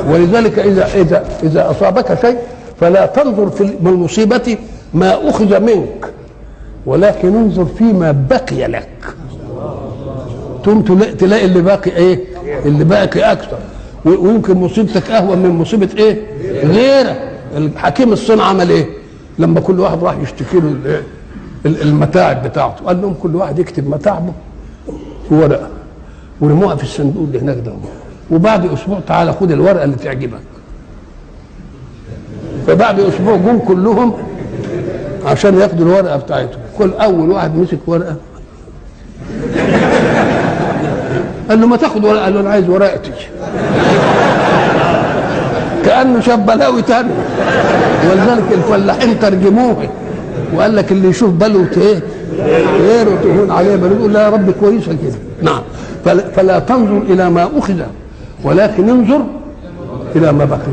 ولذلك إذا أصابك شيء فلا تنظر في المصيبة ما أخذ منك، ولكن انظر فيما بقي لك. تلاقي اللي باقي ايه؟ اللي باقي اكثر، ويمكن مصيبتك اهون من مصيبه ايه؟ غيرك. الحكيم الصين عمل ايه؟ لما كل واحد راح يشتكي له المتاعب بتاعته، قال لهم كل واحد يكتب متاعبه في ورقه ورموها في الصندوق اللي هناك ده، وبعد اسبوع تعالى خد الورقه اللي تعجبك. فبعد اسبوع جم كلهم عشان ياخدوا الورقه بتاعتهم، كل اول واحد مسك ورقه قال له ما تاخد ورقه، قال له انا عايز ورقتي. كانه شاف بلاوي تاني. ولذلك الفلاحين ترجموه وقال لك اللي يشوف بلوه ايه غيره تهون عليه بلوه، يقول لا يا رب كويسه كده. نعم. فلا تنظر الى ما اخذ ولكن انظر الى ما بقي.